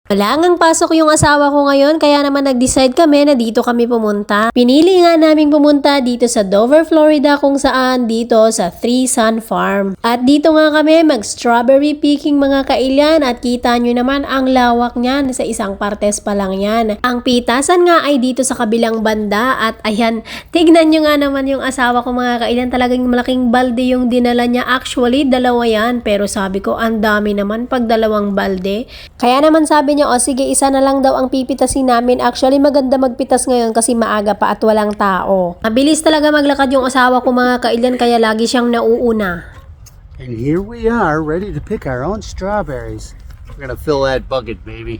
Wala ngang pasok yung asawa ko ngayon kaya naman nag-decide kami na dito kami pumunta. Pinili nga naming pumunta dito sa Dover, Florida kung saan dito sa Three Sun Farm. At dito nga kami mag-strawberry picking mga kailyan at kita nyo naman ang lawak niyan sa isang partes pa lang yan. Ang pitasan nga ay dito sa kabilang banda at ayan, tignan nyo nga naman yung asawa ko mga kailyan, talagang malaking balde yung dinala niya. Actually, dalawa yan pero sabi ko ang dami naman pag dalawang balde. Kaya naman sabi niya, o sige, isa na lang daw ang pipitasin namin. Actually, maganda magpitas ngayon kasi maaga pa at walang tao. Mabilis talaga maglakad yung asawa ko mga kailyan kaya lagi siyang nauuna. And here we are, ready to pick our own strawberries. We're gonna fill that bucket, baby.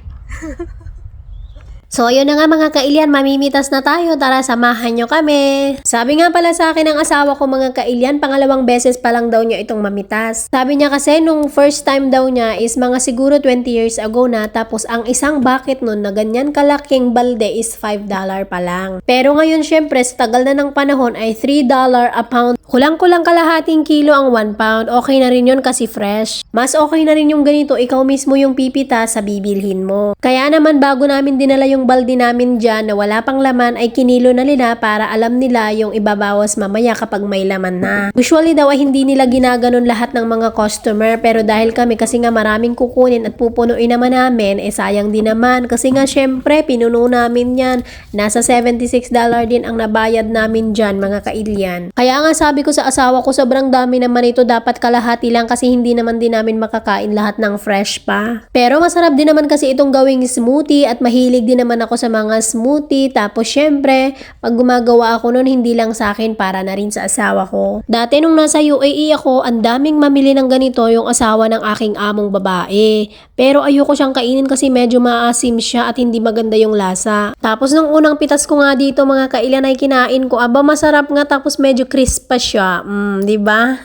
So, ayun na nga mga kailyan, mamimitas na tayo. Tara, samahan nyo kami. Sabi nga pala sa akin ng asawa ko mga kailyan, pangalawang beses pa lang daw niya itong mamitas. Sabi niya kasi nung first time daw niya is mga siguro 20 years ago na, tapos ang isang bucket nun na ganyan kalaking balde is $5 pa lang. Pero ngayon syempre, sa tagal na ng panahon ay $3 a pound. Kulang-kulang kalahating kilo ang 1 pound. Okay na rin yun kasi fresh. Mas okay na rin yung ganito, ikaw mismo yung pipita sa bibilhin mo. Kaya naman bago namin dinala yung balde namin dyan na wala pang laman ay kinilo na nila para alam nila yung ibabawas mamaya kapag may laman na. Usually daw ay hindi nila ginaganon lahat ng mga customer pero dahil kami kasi nga maraming kukunin at pupunuin naman namin sayang din naman kasi nga syempre pinuno namin yan. Nasa $76 din ang nabayad namin dyan mga kailyan. Kaya nga sabi ko sa asawa ko sobrang dami naman ito, dapat kalahati lang kasi hindi naman din namin makakain lahat ng fresh pa. Pero masarap din naman kasi itong gawing smoothie at mahilig din naman ako sa mga smoothie. Tapos syempre, pag gumagawa ako nun, hindi lang sa akin, para na rin sa asawa ko. Dati nung nasa UAE ako, ang daming mamili ng ganito yung asawa ng aking among babae. Pero ayoko siyang kainin kasi medyo maasim siya at hindi maganda yung lasa. Tapos nung unang pitas ko nga dito mga kailan ay kinain ko, aba masarap nga tapos medyo crisp pa siya. Di ba?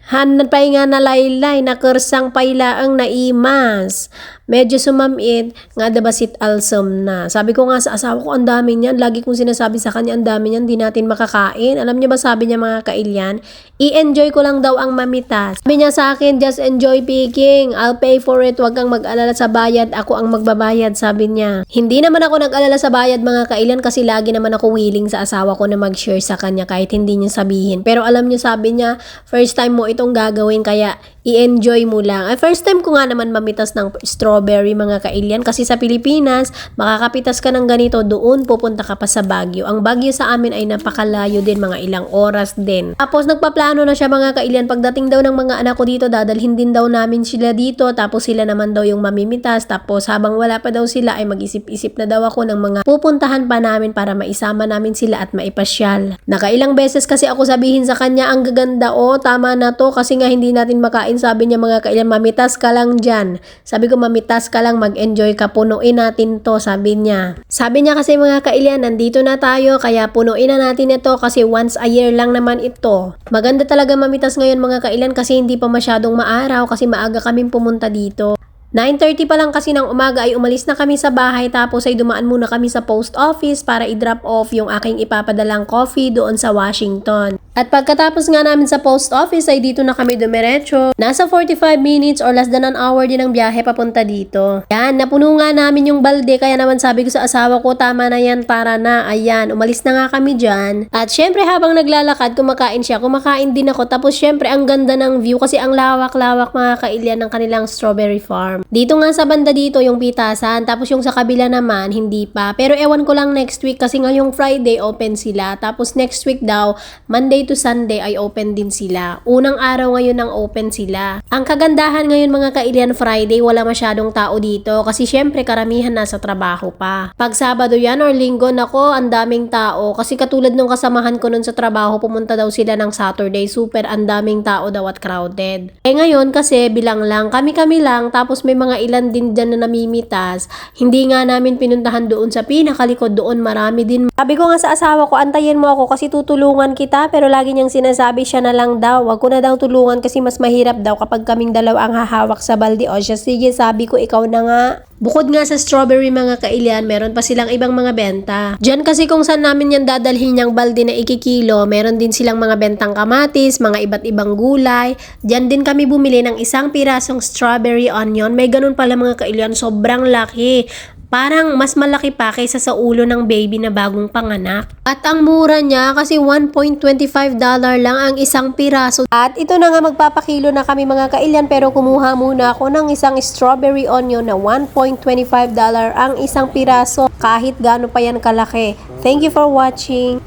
Hanad pa nga na laylay, na kersang pailaang naimas. Medyo sumamit, nga dabasit alsam na. Sabi ko nga sa asawa ko, ang dami niyan. Lagi kong sinasabi sa kanya, ang dami niyan, di natin makakain. Alam niyo ba sabi niya mga kailyan? I-enjoy ko lang daw ang mamitas. Sabi niya sa akin, just enjoy picking. I'll pay for it. Huwag kang mag-alala sa bayad. Ako ang magbabayad, sabi niya. Hindi naman ako nag-alala sa bayad mga kailyan kasi lagi naman ako willing sa asawa ko na mag-share sa kanya kahit hindi niya sabihin. Pero alam niyo, sabi niya, first time mo itong gagawin kaya i-enjoy mo lang. First time ko nga naman mamitas ng strawberry mga kailyan kasi sa Pilipinas, makakapitas ka ng ganito doon, pupunta ka pa sa Baguio. Ang Baguio sa amin ay napakalayo din, mga ilang oras din. Tapos nagpaplano na siya mga kailyan, pagdating daw ng mga anak ko dito, dadalhin din daw namin sila dito, tapos sila naman daw yung mamimitas, tapos habang wala pa daw sila ay mag-isip-isip na daw ako ng mga pupuntahan pa namin para maisama namin sila at maipasyal. Nakailang beses kasi ako sabihin sa kanya, ang gaganda, tama na to kasi nga hindi natin makain. Sabi niya mga kailan, mamitas ka lang dyan. Sabi ko, mamitas ka lang, mag-enjoy ka, punuin natin to, sabi niya. Sabi niya kasi mga kailan, nandito na tayo, kaya punuin na natin ito kasi once a year lang naman ito. Maganda talaga mamitas ngayon mga kailan kasi hindi pa masyadong maaraw kasi maaga kaming pumunta dito. 9:30 pa lang kasi ng umaga ay umalis na kami sa bahay tapos ay dumaan muna kami sa post office para i-drop off yung aking ipapadalang coffee doon sa Washington. At pagkatapos nga namin sa post office ay dito na kami dumiretso. Nasa 45 minutes or less than an hour din ang biyahe papunta dito. Yan, napuno nga namin yung balde kaya naman sabi ko sa asawa ko, tama na yan, para na. Ayan, umalis na nga kami dyan. At syempre habang naglalakad, kumakain siya. Kumakain din ako. Tapos syempre ang ganda ng view kasi ang lawak-lawak mga kailyan ng kanilang strawberry farm. Dito nga sa banda dito yung pitasan, tapos yung sa kabila naman hindi pa. Pero ewan ko lang next week kasi ngayong Friday open sila. Tapos next week daw, Monday to Sunday ay open din sila. Unang araw ngayon ang open sila. Ang kagandahan ngayon mga kailyan, Friday wala masyadong tao dito kasi syempre karamihan nasa trabaho pa. Pag Sabado yan or Linggo, nako ang daming tao kasi katulad nung kasamahan ko nun sa trabaho, pumunta daw sila ng Saturday, super ang daming tao daw at crowded. Ngayon kasi bilang lang, kami-kami lang, tapos may mga ilan din dyan na namimitas. Hindi nga namin pinuntahan doon sa pinakalikod, doon marami din. Sabi ko nga sa asawa ko, antayin mo ako kasi tutulungan kita pero lagi niyang sinasabi siya na lang daw. Wag ko na daw tulungan kasi mas mahirap daw kapag kaming dalawa ang hahawak sa balde. O siya, sige, sabi ko ikaw na nga. Bukod nga sa strawberry mga kailian, meron pa silang ibang mga benta. Diyan kasi kung saan namin yan dadalhin yung balde na ikikilo, meron din silang mga bentang kamatis, mga iba't ibang gulay. Diyan din kami bumili ng isang pirasong strawberry onion. May ganun pala mga kailian, sobrang laki. Parang mas malaki pa kaysa sa ulo ng baby na bagong panganak. At ang mura niya kasi $1.25 lang ang isang piraso. At ito na nga, magpapakilo na kami mga kailian, pero kumuha muna ako ng isang strawberry onion na $1.25 ang isang piraso kahit gaano pa yan kalaki. Thank you for watching.